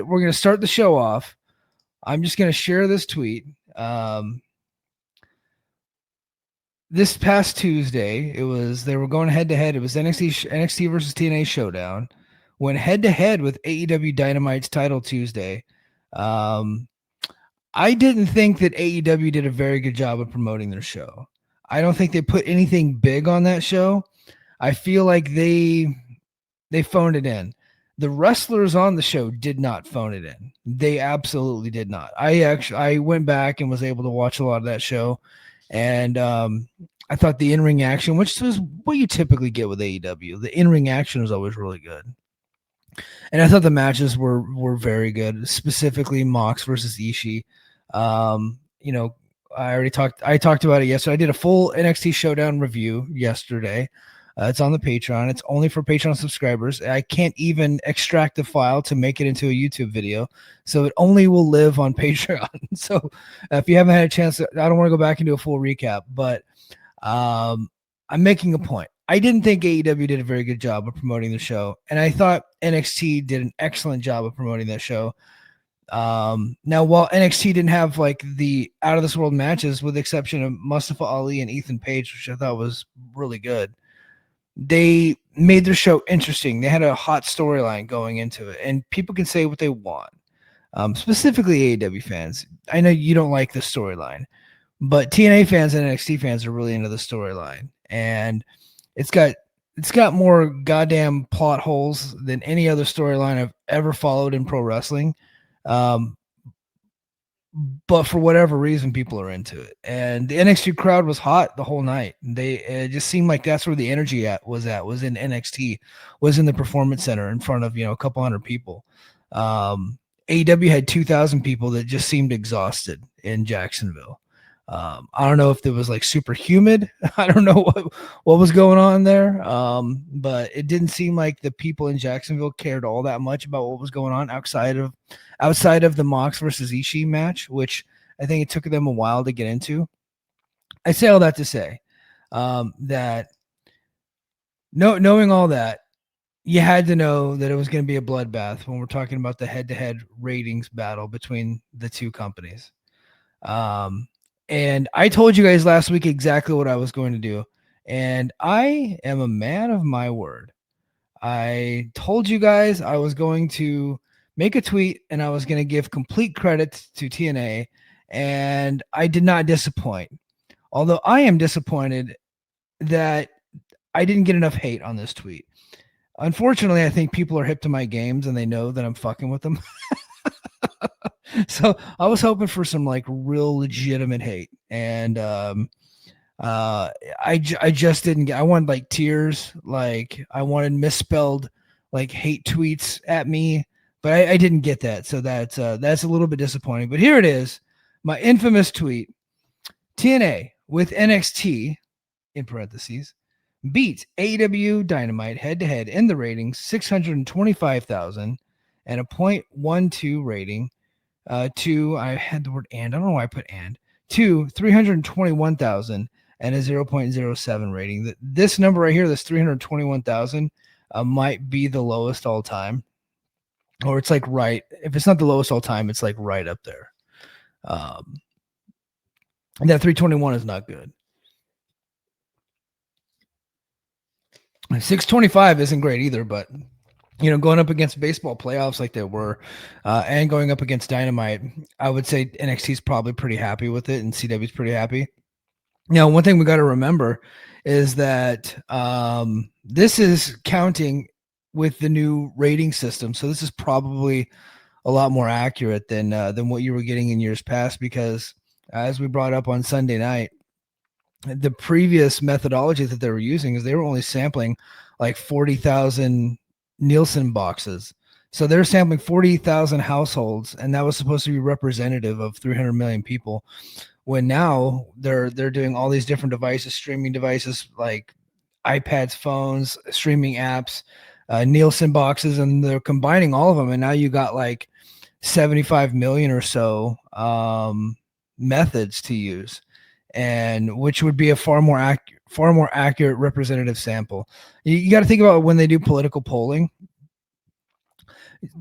we're going to start the show off. I'm just going to share this tweet. This past Tuesday, they were going head to head. It was NXT versus TNA Showdown. Went head to head with AEW Dynamite's title Tuesday. I didn't think that AEW did a very good job of promoting their show. I don't think they put anything big on that show. I feel like they phoned it in. The wrestlers on the show did not phone it in. They absolutely did not. I went back and was able to watch a lot of that show, and I thought the in-ring action, which is what you typically get with AEW, the in-ring action was always really good. And I thought the matches were very good, specifically Mox versus Ishii. I talked about it yesterday. I did a full NXT Showdown review yesterday. It's on the Patreon. It's only for Patreon subscribers. I can't even extract the file to make it into a YouTube video, so it only will live on Patreon. So if you haven't had a chance, I don't want to go back and do a full recap, but I'm making a point. I didn't think AEW did a very good job of promoting the show, and I thought NXT did an excellent job of promoting that show. Now, while NXT didn't have like the out of this world matches, with the exception of Mustafa Ali and Ethan Page, which I thought was really good, they made their show interesting. They had a hot storyline going into it, and people can say what they want. Specifically AEW fans. I know you don't like the storyline, but TNA fans and NXT fans are really into the storyline, and it's got more goddamn plot holes than any other storyline I've ever followed in pro wrestling. But for whatever reason, people are into it, and the NXT crowd was hot the whole night. It just seemed like that's where the energy was in NXT, was in the Performance Center in front of a couple hundred people. AEW had 2,000 people that just seemed exhausted in Jacksonville. I don't know if it was like super humid. I don't know what was going on there. But it didn't seem like the people in Jacksonville cared all that much about what was going on outside of the Mox versus Ishii match, which I think it took them a while to get into. I say all that to say that knowing all that, you had to know that it was going to be a bloodbath when we're talking about the head-to-head ratings battle between the two companies. And I told you guys last week exactly what I was going to do. And I am a man of my word. I told you guys I was going to make a tweet and I was going to give complete credit to TNA. And I did not disappoint. Although I am disappointed that I didn't get enough hate on this tweet. Unfortunately, I think people are hip to my games and they know that I'm fucking with them. So I was hoping for some like real legitimate hate, and I just didn't get. I wanted like tears, like I wanted misspelled like hate tweets at me, but I didn't get that. So that's a little bit disappointing. But here it is, my infamous tweet: TNA with NXT in parentheses beat AEW Dynamite head to head in the ratings, 625,000 and a 0.12 rating. To, I had the word and, I don't know why I put and, to 321,000 and a 0.07 rating. This number right here, this 321,000, might be the lowest all time, or it's like right. If it's not the lowest all time, it's like right up there. And that 321 is not good. 625 isn't great either, but going up against baseball playoffs like they were, and going up against Dynamite, I would say NXT is probably pretty happy with it, and CW is pretty happy. Now, one thing we got to remember is that this is counting with the new rating system, so this is probably a lot more accurate than what you were getting in years past, because as we brought up on Sunday night, the previous methodology that they were using is they were only sampling like 40,000 Nielsen boxes. So they're sampling 40,000 households, and that was supposed to be representative of 300 million people. When now they're doing all these different devices, streaming devices like iPads, phones, streaming apps, Nielsen boxes, and they're combining all of them. And now you got like 75 million or so methods to use, and which would be a far more accurate representative sample. You got to think about when they do political polling.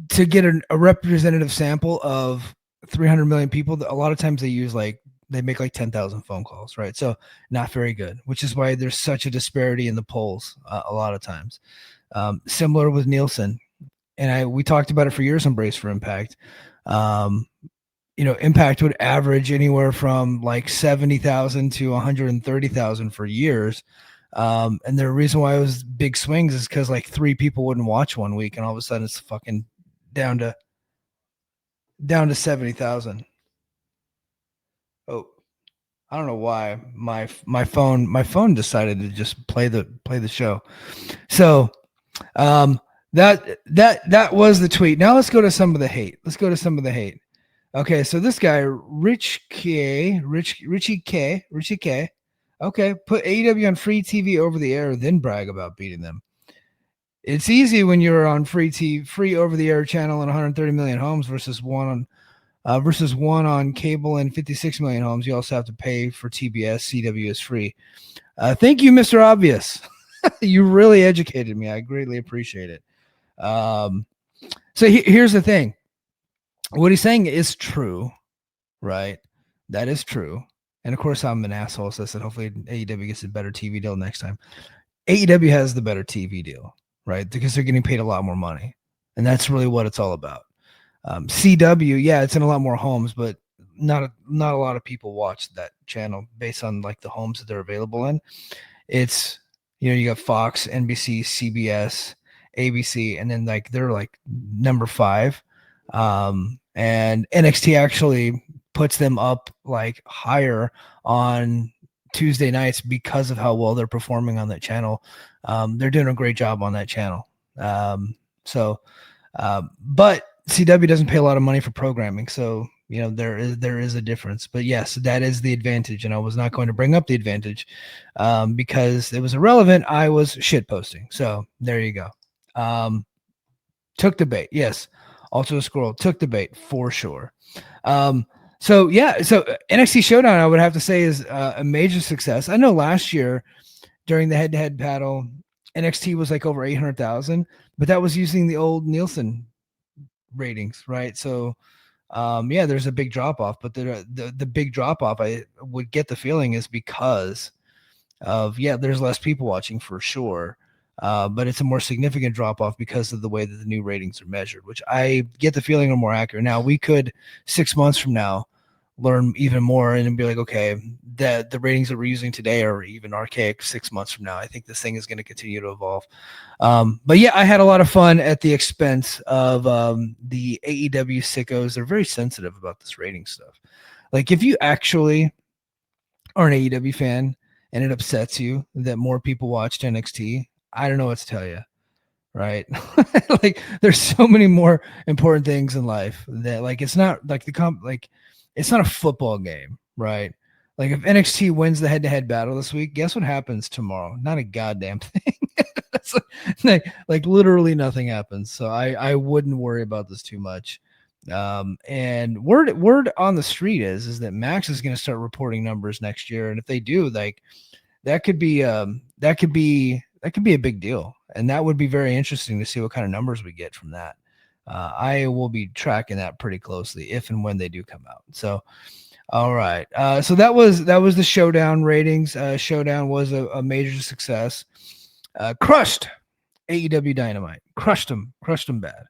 to get a representative sample of 300 million people, a lot of times they make like 10,000 phone calls, right? So not very good, which is why there's such a disparity in the polls a lot of times. Similar with Nielsen, and we talked about it for years on Brace for Impact. Impact would average anywhere from like 70,000 to 130,000 for years. And the reason why it was big swings is because like 3 people wouldn't watch one week, and all of a sudden it's fucking down to 70,000. Oh, I don't know why my phone decided to just play the show. So that was the tweet. Now let's go to some of the hate. Okay, so this guy Richie K. Okay, put AEW on free TV over the air, then brag about beating them. It's easy when you're on free over the air channel in 130 million homes versus one on cable and 56 million homes. You also have to pay for TBS. CW is free. Thank you, Mr. Obvious. You really educated me. I greatly appreciate it. So here's the thing. What he's saying is true, right? That is true. And of course, I'm an asshole, so I said hopefully AEW gets a better TV deal next time. AEW has the better TV deal, right? Because they're getting paid a lot more money. And that's really what it's all about. CW, yeah, it's in a lot more homes, but not a lot of people watch that channel based on like the homes that they're available in. It's, you got Fox, NBC, CBS, ABC, and then like they're like number 5. And NXT actually puts them up like higher on Tuesday nights because of how well they're performing on that channel. They're doing a great job on that channel. But CW doesn't pay a lot of money for programming, so there is a difference. But yes, that is the advantage, and I was not going to bring up the advantage because it was irrelevant. I was shit posting, so there you go. Took the bait, yes. Also a scroll took the bait for sure. So NXT Showdown, I would have to say, is a major success. I know last year during the head-to-head battle, NXT was like over 800,000, but that was using the old Nielsen ratings, right? So there's a big drop off, but the big drop off, I would get the feeling, is because of there's less people watching for sure. But it's a more significant drop off because of the way that the new ratings are measured, which I get the feeling are more accurate. Now we could 6 months from now learn even more and be like, okay, the ratings that we're using today are even archaic 6 months from now. I think this thing is going to continue to evolve. But yeah, I had a lot of fun at the expense of the AEW sickos. They're very sensitive about this rating stuff. Like if you actually are an AEW fan and it upsets you that more people watched NXT, I don't know what to tell you, right? Like there's so many more important things in life that like, it's not like it's not a football game, right? Like if NXT wins the head-to-head battle this week, guess what happens tomorrow? Not a goddamn thing. It's like literally nothing happens. So I wouldn't worry about this too much. And word on the street is that Max is going to start reporting numbers next year, and if they do, like that could be a big deal, and that would be very interesting to see what kind of numbers we get from that. I will be tracking that pretty closely if and when they do come out. So, all right. So that was the Showdown ratings. Showdown was a major success. Crushed AEW Dynamite. Crushed them bad.